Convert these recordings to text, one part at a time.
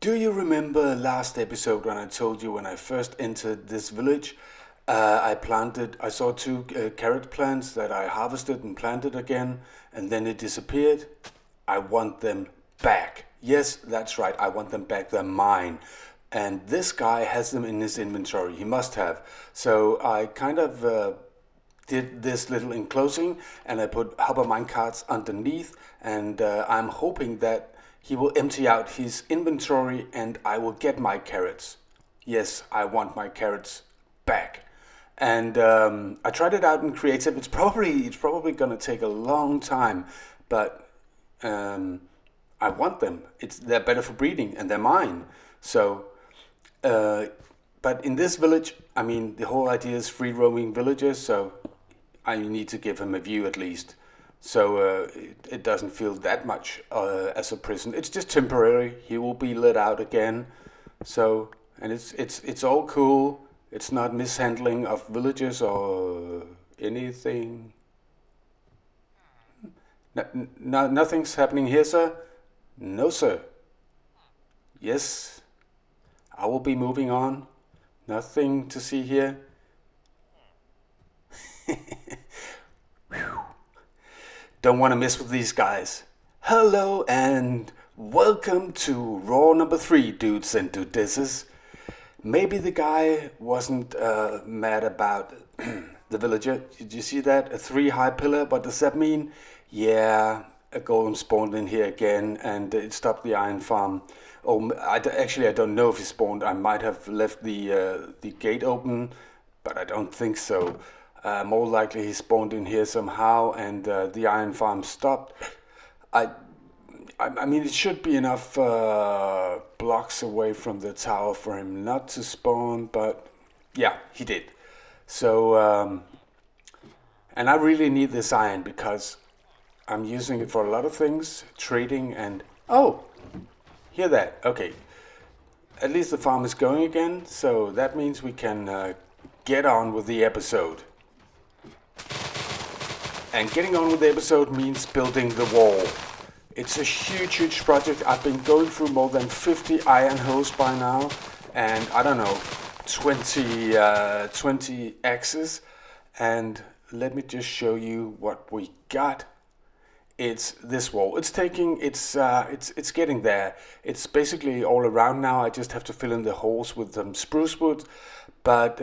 Do you remember last episode when I told you when I first entered this village, I saw two carrot plants that I harvested and planted again, and then it disappeared? I want them back. Yes, that's right, I want them back, they're mine. And this guy has them in his inventory, he must have. So I kind of did this little enclosing and I put hopper minecarts underneath, and I'm hoping that he will empty out his inventory and I will get my carrots. Yes, I want my carrots back. And I tried it out in creative. It's probably gonna take a long time, but I want them. They're better for breeding and they're mine. So, but in this village, I mean, the whole idea is free roaming villages, so I need to give him a view at least. So it doesn't feel that much as a prison. It's just temporary. He will be let out again. So, and it's all cool. It's not mishandling of villages or anything. Nothing's happening here, sir? No, sir. Yes, I will be moving on. Nothing to see here. Don't want to mess with these guys. Hello and welcome to Raw number 3, dudes and dudesses. Maybe the guy wasn't mad about the villager. Did you see that? A 3 high pillar. What does that mean? Yeah, a golem spawned in here again and it stopped the iron farm. Oh, actually I don't know if he spawned. I might have left the gate open, but I don't think so. More likely he spawned in here somehow and the iron farm stopped. I mean, it should be enough blocks away from the tower for him not to spawn, but yeah, he did. So, and I really need this iron because I'm using it for a lot of things, trading and... Oh, hear that? Okay. At least the farm is going again, so that means we can get on with the episode. And getting on with the episode means building the wall. It's a huge project. I've been going through more than 50 iron holes by now, and I don't know, 20 axes. And let me just show you what we got. It's this wall. It's getting there. It's basically all around now. I just have to fill in the holes with some spruce wood. But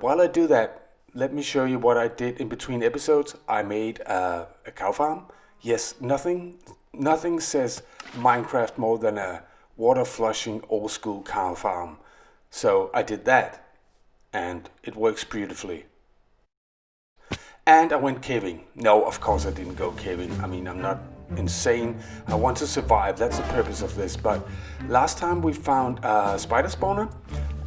while I do that, let me show you what I did in between episodes. I made a cow farm. Yes, nothing says Minecraft more than a water flushing old school cow farm. So I did that and it works beautifully. And I went caving. No, of course I didn't go caving. I mean, I'm not insane. I want to survive. That's the purpose of this. But last time we found a spider spawner.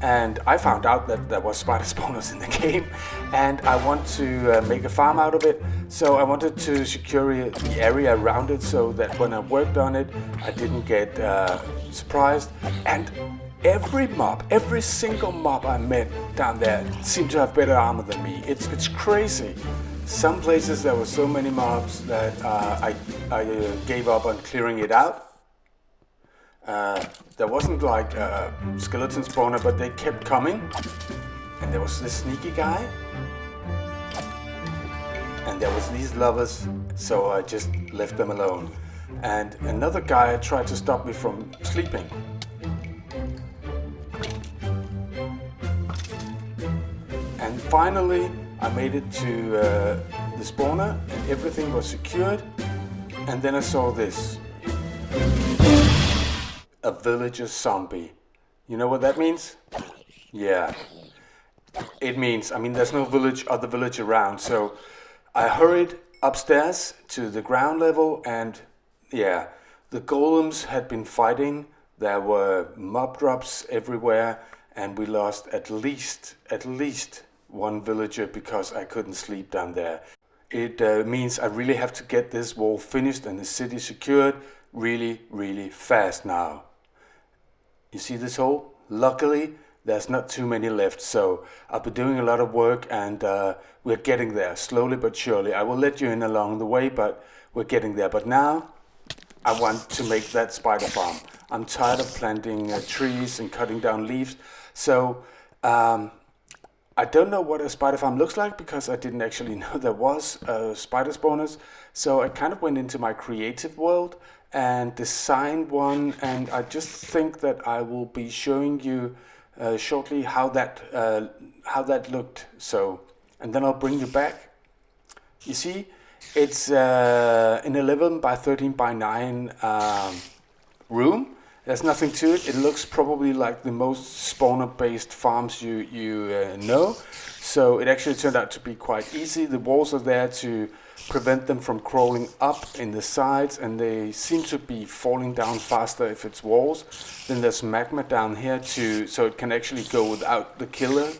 And I found out that there was spider spawners in the game, and I want to make a farm out of it. So I wanted to secure the area around it so that when I worked on it, I didn't get surprised. And every single mob I met down there seemed to have better armor than me. It's crazy. Some places there were so many mobs that I gave up on clearing it out. There wasn't like a skeleton spawner, but they kept coming. And there was this sneaky guy. And there was these lovers, so I just left them alone. And another guy tried to stop me from sleeping. And finally, I made it to the spawner, and everything was secured. And then I saw this. A villager zombie. You know what that means? Yeah. It means, I mean, there's no other village around, so I hurried upstairs to the ground level, and yeah, the golems had been fighting. There were mob drops everywhere, and we lost at least one villager because I couldn't sleep down there. It means I really have to get this wall finished and the city secured really fast now. You see this hole? Luckily, there's not too many left, so I've been doing a lot of work and we're getting there, slowly but surely. I will let you in along the way, but we're getting there. But now, I want to make that spider farm. I'm tired of planting trees and cutting down leaves. So I don't know what a spider farm looks like because I didn't actually know there was spider spawners. So I kind of went into my creative world and designed one, and I just think that I will be showing you shortly how that looked. So, and then I'll bring you back. You see, it's an 11 by 13 by 9 room. There's nothing to it. It looks probably like the most spawner-based farms you know. So it actually turned out to be quite easy. The walls are there to prevent them from crawling up in the sides, and they seem to be falling down faster if it's walls. Then there's magma down here so it can actually go without the killer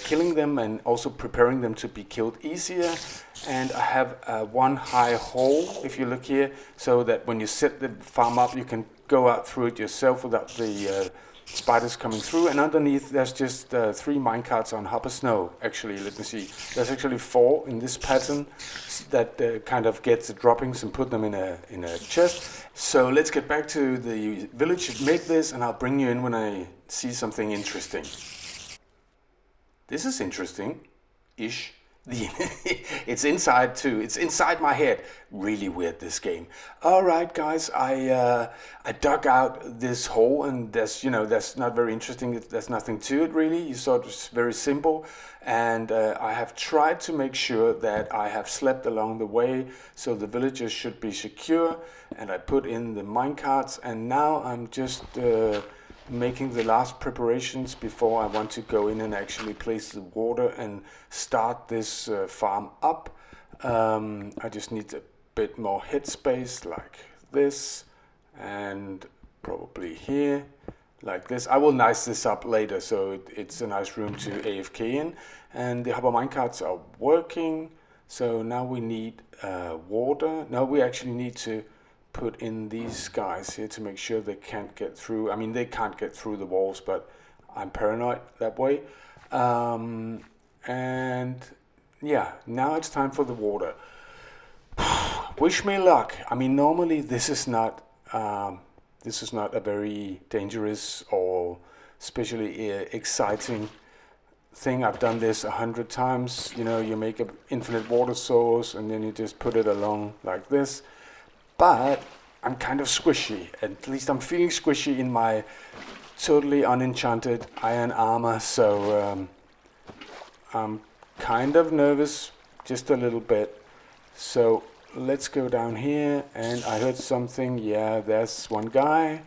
killing them, and also preparing them to be killed easier. And I have one high hole, if you look here, so that when you set the farm up, you can go out through it yourself without the spiders coming through. And underneath there's just 3 minecarts on hopper snow. Actually, let me see, there's actually 4 in this pattern that kind of gets the droppings and put them in a chest. So let's get back to the village that made this, and I'll bring you in when I see something interesting. This is interesting-ish. It's inside too. It's inside my head. Really weird, this game. All right, guys. I dug out this hole, and that's not very interesting. There's nothing to it really. You saw it was very simple, and I have tried to make sure that I have slept along the way, so the villagers should be secure. And I put in the minecarts, and now I'm just making the last preparations before I want to go in and actually place the water and start this farm up. I just need a bit more headspace like this, and probably here like this. I will nice this up later so it's a nice room to AFK in. And the hopper minecarts are working, so now we need water. Now we actually need to put in these guys here to make sure they can't get through. I mean, they can't get through the walls, but I'm paranoid that way. And yeah, now it's time for the water. Wish me luck. I mean, normally this is not a very dangerous or especially exciting thing. I've done this 100 times. You know, you make an infinite water source and then you just put it along like this. But I'm kind of squishy. At least I'm feeling squishy in my totally unenchanted iron armor. So I'm kind of nervous, just a little bit. So let's go down here. And I heard something. Yeah, there's one guy.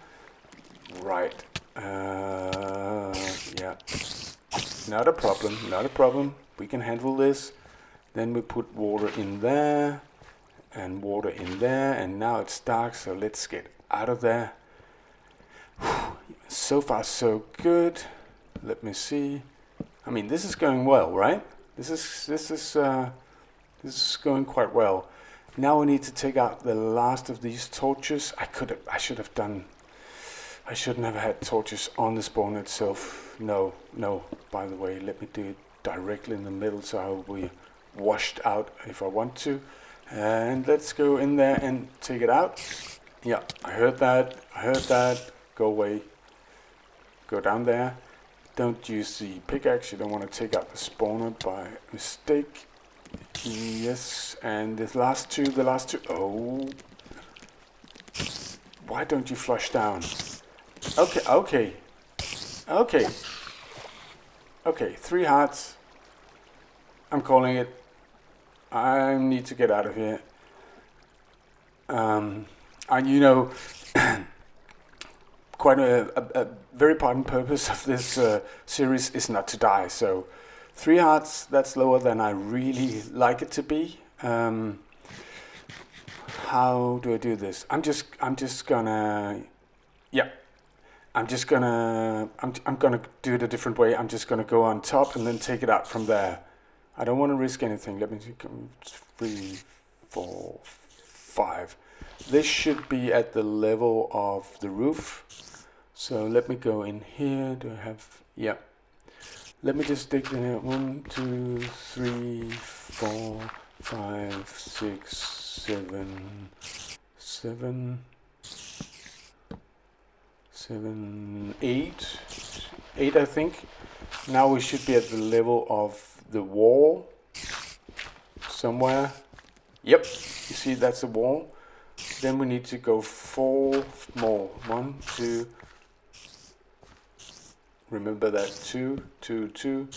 Right. Yeah. Not a problem. Not a problem. We can handle this. Then we put water in there. And water in there, and now it's dark, so let's get out of there. So far so good. Let me see. I mean, this is going well, right? This is going quite well. Now we need to take out the last of these torches. I shouldn't have had torches on the spawn itself. No. By the way, let me do it directly in the middle so I will be washed out if I want to. And let's go in there and take it out. Yeah, I heard that. Go away. Go down there. Don't use the pickaxe. You don't want to take out the spawner by mistake. Yes, and the last two. Oh. Why don't you flush down? Okay. 3 hearts. I'm calling it. I need to get out of here. And quite a very important purpose of this series is not to die. So 3 hearts, that's lower than I really like it to be. How do I do this? I'm gonna do it a different way. I'm just gonna go on top and then take it out from there. I don't want to risk anything. Let me see. 3, 4, 5. This should be at the level of the roof. So let me go in here. Do I have? Yeah. Let me just dig in here. 1, 2, 3, 4, 5, 6, 7. 7, 8, 8 I think. Now we should be at the level of the wall somewhere. Yep, you see that's the wall. Then we need to go 4 more. 1, 2. Remember that 2, 2, 2,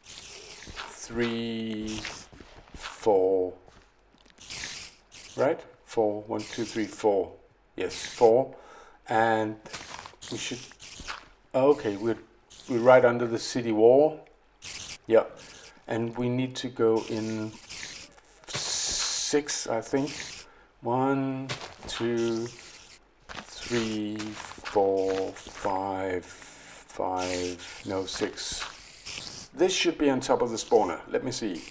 3, 4. Right? 4, 1, 2, 3, 4. Yes, 4. And we should. Okay, we're right under the city wall. Yep. And we need to go in 6, I think. 1, 2, 3, 4, 5, no, 6. This should be on top of the spawner. Let me see.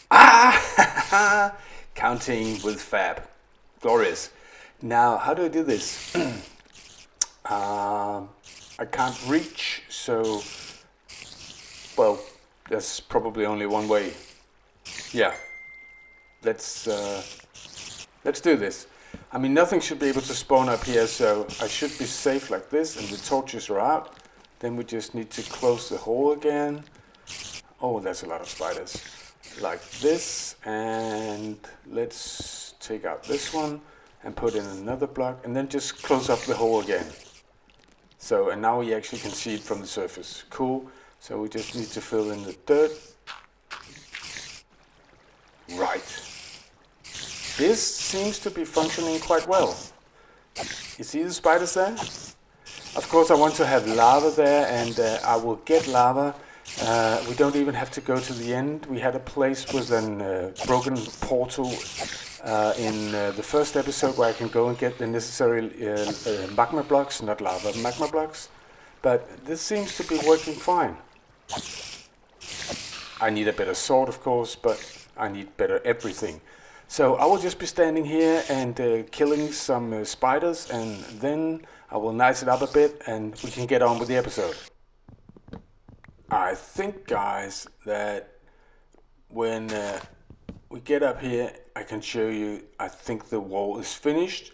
Ah! Counting with Fab. Glorious. Now, how do I do this? I can't reach, so, well, there's probably only one way. Yeah. Let's do this. I mean, nothing should be able to spawn up here, so I should be safe like this, and the torches are out. Then we just need to close the hole again. Oh, that's a lot of spiders. Like this, and let's take out this one and put in another block, and then just close up the hole again. So, and now we actually can see it from the surface. Cool. So we just need to fill in the dirt. Right. This seems to be functioning quite well. You see the spiders there? Of course I want to have lava there, and I will get lava. We don't even have to go to the end. We had a place with a broken portal in the first episode where I can go and get the necessary magma blocks, not lava, magma blocks. But this seems to be working fine. I need a better sword, of course, but I need better everything. So I will just be standing here and killing some spiders, and then I will nice it up a bit and we can get on with the episode. I think, guys, that when we get up here, I can show you, I think the wall is finished.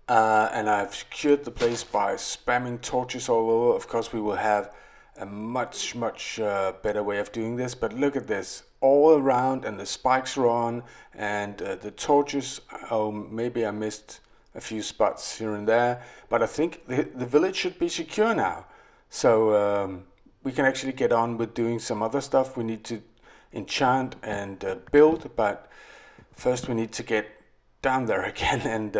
And I've secured the place by spamming torches all over. Of course, we will have a much better way of doing this, but look at this, all around, and the spikes are on, and the torches, oh, maybe I missed a few spots here and there, but I think the village should be secure now. So we can actually get on with doing some other stuff. We need to enchant and build, but first we need to get down there again. And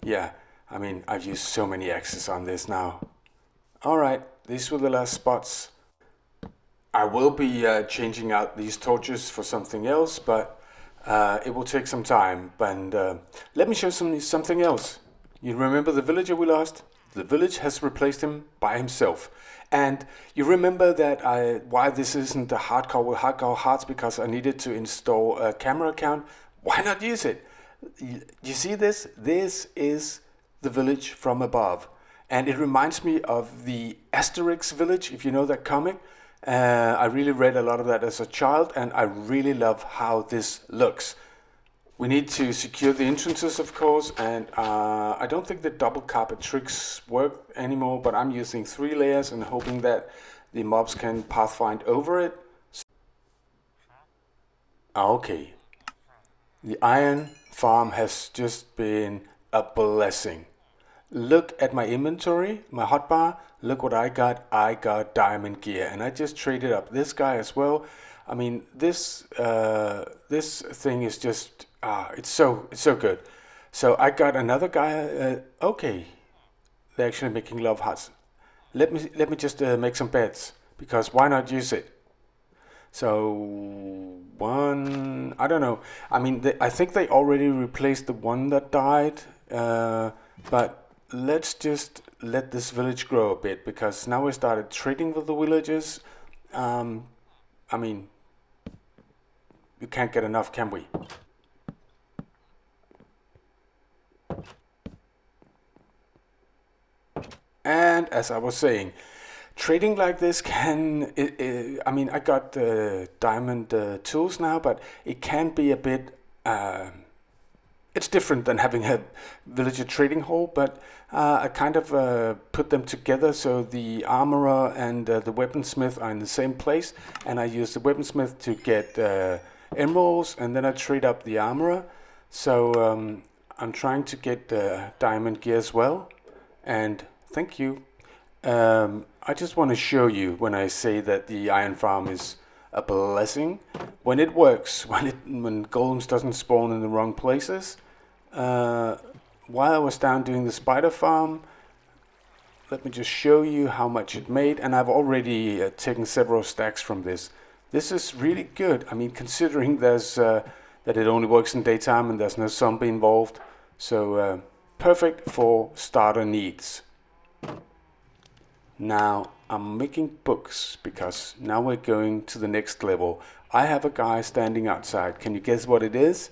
yeah, I mean, I've used so many axes on this now. Alright, these were the last spots. I will be changing out these torches for something else, but it will take some time. And let me show something else. You remember the villager we lost? The village has replaced him by himself. And you remember that why this isn't a hardcore with hardcore hearts, because I needed to install a camera account. Why not use it? You see this? This is the village from above. And it reminds me of the Asterix village, if you know that comic. I really read a lot of that as a child, and I really love how this looks. We need to secure the entrances, of course, and I don't think the double carpet tricks work anymore, but I'm using 3 layers and hoping that the mobs can pathfind over it. Okay. The iron farm has just been a blessing. Look at my inventory, my hotbar. Look what I got. I got diamond gear, and I just traded up this guy as well. I mean, this thing is just it's so good. So I got another guy. Okay, they're actually making love hearts. Let me just make some beds, because why not use it? So one, I don't know. I mean, I think they already replaced the one that died, but let's just let this village grow a bit, because now we started trading with the villagers. I mean, you can't get enough, can we? And as I was saying, trading like this can, I mean, I got diamond tools now, but it can be a bit, it's different than having a villager trading hall, but I kind of put them together so the armorer and the weaponsmith are in the same place, and I use the weaponsmith to get emeralds, and then I trade up the armorer. So I'm trying to get diamond gear as well, and thank you. I just want to show you when I say that the iron farm is a blessing. When it works, when golems doesn't spawn in the wrong places. While I was down doing the spider farm, let me just show you how much it made, and I've already taken several stacks from this. This is really good. I mean, considering there's that it only works in daytime and there's no zombie involved, so perfect for starter needs. Now I'm making books because now we're going to the next level. I have a guy standing outside. Can you guess what it is?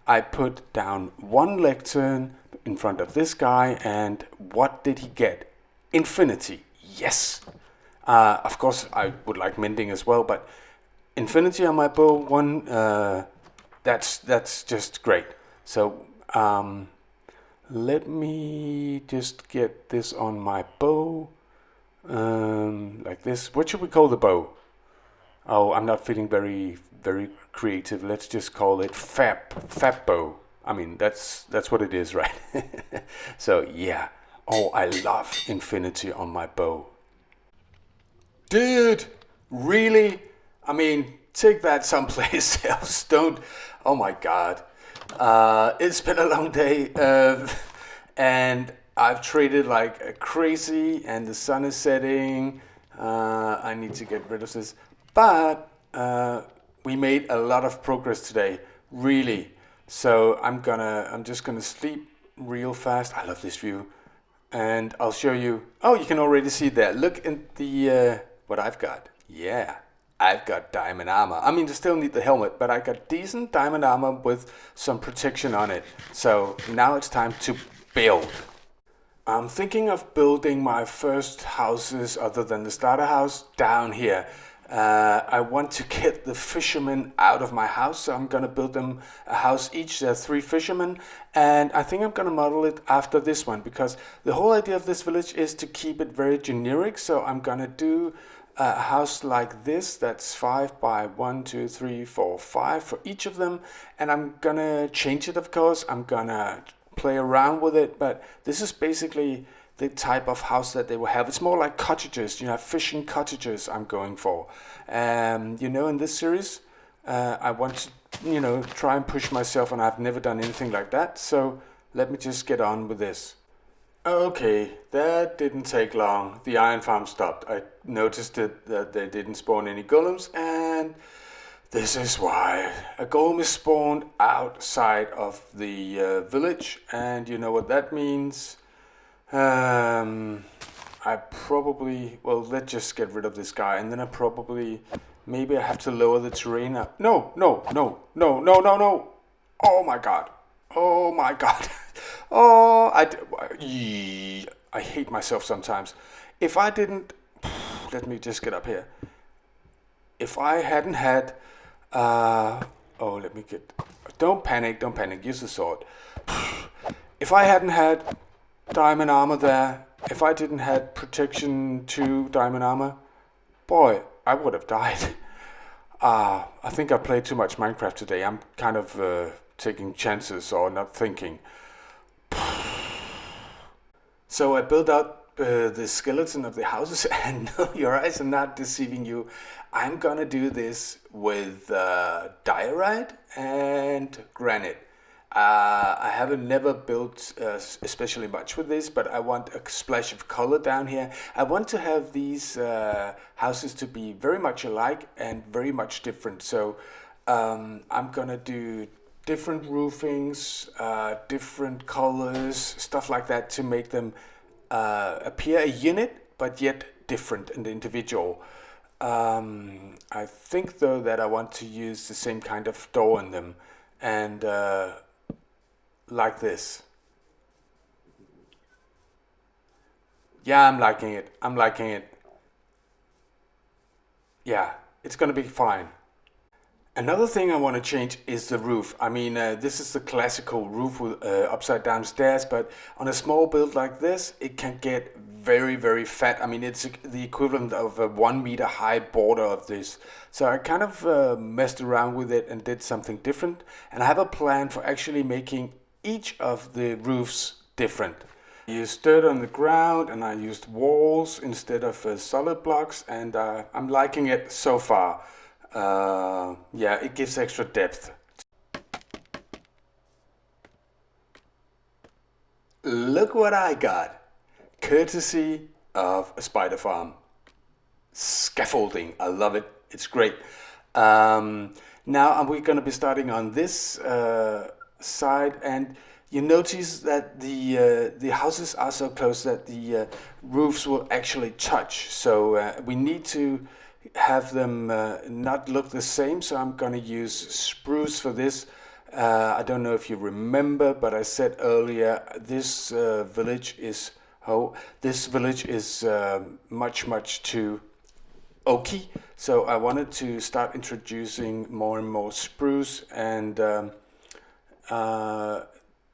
I put down one lectern in front of this guy, and what did he get? Infinity. Yes. Of course, I would like mending as well, but infinity on my bow, that's just great. So let me just get this on my bow. Like this. What should we call the bow? Oh, I'm not feeling very creative. Let's just call it Fab bow. I mean, that's what it is, right? So yeah. Oh, I love infinity on my bow. Dude, really? I mean, take that someplace else. Don't. Oh my God. It's been a long day, and I've traded like crazy, and the sun is setting. I need to get rid of this, but we made a lot of progress today, really. So I'm just gonna sleep real fast. I love this view, and I'll show you. Oh, you can already see there. Look at the what I've got. Yeah, I've got diamond armor. I mean, I still need the helmet, but I got decent diamond armor with some protection on it. So now it's time to build. I'm thinking of building my first houses other than the starter house down here. I want to get the fishermen out of my house, so I'm going to build them a house each. There are 3 fishermen, and I think I'm going to model it after this one, because the whole idea of this village is to keep it very generic. So I'm going to do a house like this, that's 5 by 1, 2, 3, 4, 5 for each of them, and I'm going to change it, of course. I'm going to play around with it, but this is basically the type of house that they will have. It's more like cottages, fishing cottages I'm going for. In this series, I want to, try and push myself, and I've never done anything like that. So let me just get on with this. Okay, that didn't take long. The iron farm stopped. I noticed that they didn't spawn any golems, and this is why. A golem is spawned outside of the village, and you know what that means. Let's just get rid of this guy, and then maybe I have to lower the terrain up. No. Oh my God. Oh, I hate myself sometimes. If I didn't, let me just get up here. If I hadn't had, don't panic, use the sword. If I hadn't had diamond armor there, if I didn't have protection 2 diamond armor, boy, I would have died. I think I played too much Minecraft today. I'm kind of taking chances or not thinking. So I built up the skeleton of the houses, and no, your eyes are not deceiving you. I'm gonna do this with diorite and granite. I haven't never built especially much with this, but I want a splash of color down here. I want to have these houses to be very much alike and very much different. So I'm gonna do different roofings, different colors, stuff like that, to make them appear a unit, but yet different and individual. I think though that I want to use the same kind of door in them, and like this. Yeah, I'm liking it. Yeah, it's gonna be fine. Another thing I want to change is the roof. I mean, this is the classical roof with upside down stairs, but on a small build like this, it can get very, very fat. I mean, it's the equivalent of a 1 meter high border of this. So I kind of messed around with it and did something different. And I have a plan for actually making each of the roofs different. I used dirt on the ground and I used walls instead of solid blocks, and I'm liking it so far. Yeah, it gives extra depth. Look what I got, courtesy of a spider farm. Scaffolding, I love it, it's great. Now we're going to be starting on this side, and you notice that the houses are so close that the roofs will actually touch. So we need to have them not look the same. So I'm going to use spruce for this. I don't know if you remember, but I said earlier this village is much too oaky. So I wanted to start introducing more and more spruce, and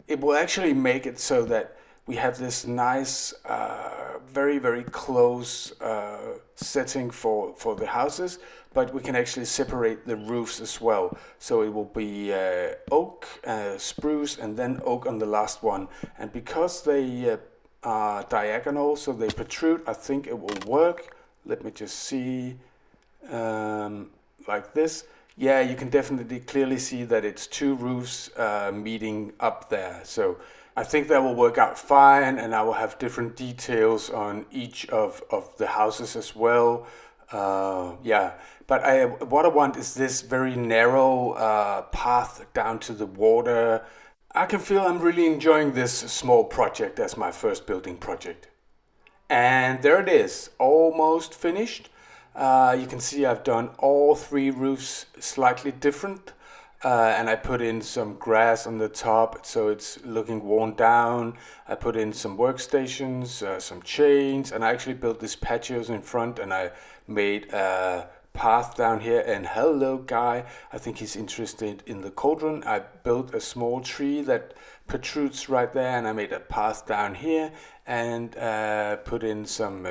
it will actually make it so that we have this nice, very, very close setting for the houses, but we can actually separate the roofs as well. So it will be oak, spruce, and then oak on the last one. And because they are diagonal, so they protrude, I think it will work. Let me just see, like this. Yeah, you can definitely clearly see that it's two roofs meeting up there. So I think that will work out fine, and I will have different details on each of the houses as well. Yeah, but what I want is this very narrow path down to the water. I can feel I'm really enjoying this small project as my first building project. And there it is, almost finished. You can see I've done all three roofs slightly different, and I put in some grass on the top so it's looking worn down. I put in some workstations, some chains, and I actually built this patios in front, and I made a path down here. And hello guy, I think he's interested in the cauldron. I built a small tree that protrudes right there, and I made a path down here, and put in some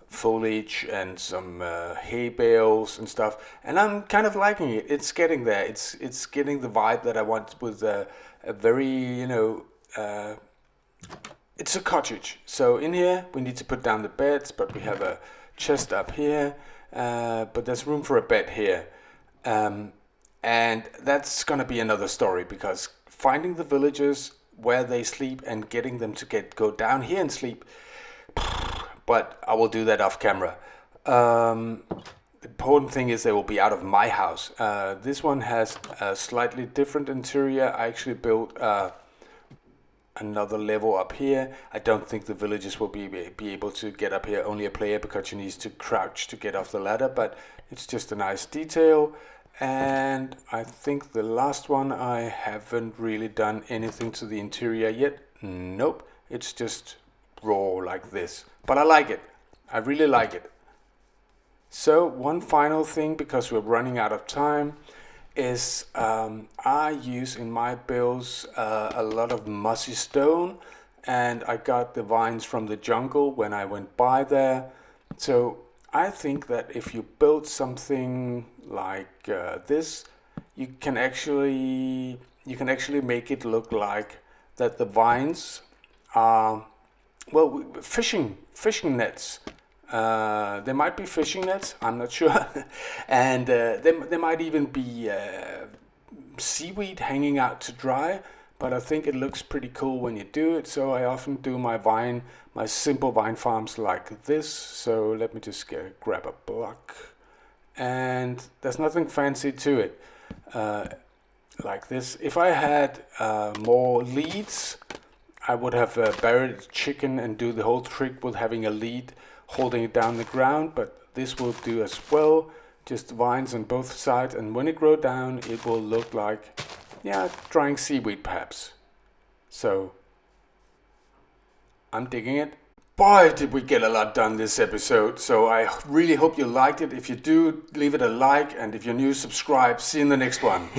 foliage and some hay bales and stuff, and I'm kind of liking it. It's getting there. It's getting the vibe that I want with a very, it's a cottage. So in here we need to put down the beds, but we have a chest up here, but there's room for a bed here, and that's gonna be another story, because finding the villagers where they sleep and getting them to go down here and sleep, but I will do that off camera. The important thing is they will be out of my house. This one has a slightly different interior. I actually built another level up here. I don't think the villagers will be able to get up here. Only a player, because you need to crouch to get off the ladder, but it's just a nice detail. And I think the last one, I haven't really done anything to the interior yet. Nope, it's just raw like this. But I like it. I really like it. So one final thing, because we're running out of time, is I use in my builds a lot of mossy stone, and I got the vines from the jungle when I went by there. So I think that if you build something like this, you can actually make it look like that the vines are, well, fishing nets. There might be fishing nets, I'm not sure. And there might even be seaweed hanging out to dry, but I think it looks pretty cool when you do it. So I often do my simple vine farms like this. So let me just grab a block, and there's nothing fancy to it, like this. If I had more leads, I would have buried chicken and do the whole trick with having a lead holding it down the ground, but this will do as well. Just vines on both sides, and when it grows down, it will look like, yeah, drying seaweed perhaps. So I'm digging it. Boy, did we get a lot done this episode. So I really hope you liked it. If you do, leave it a like. And if you're new, subscribe. See you in the next one.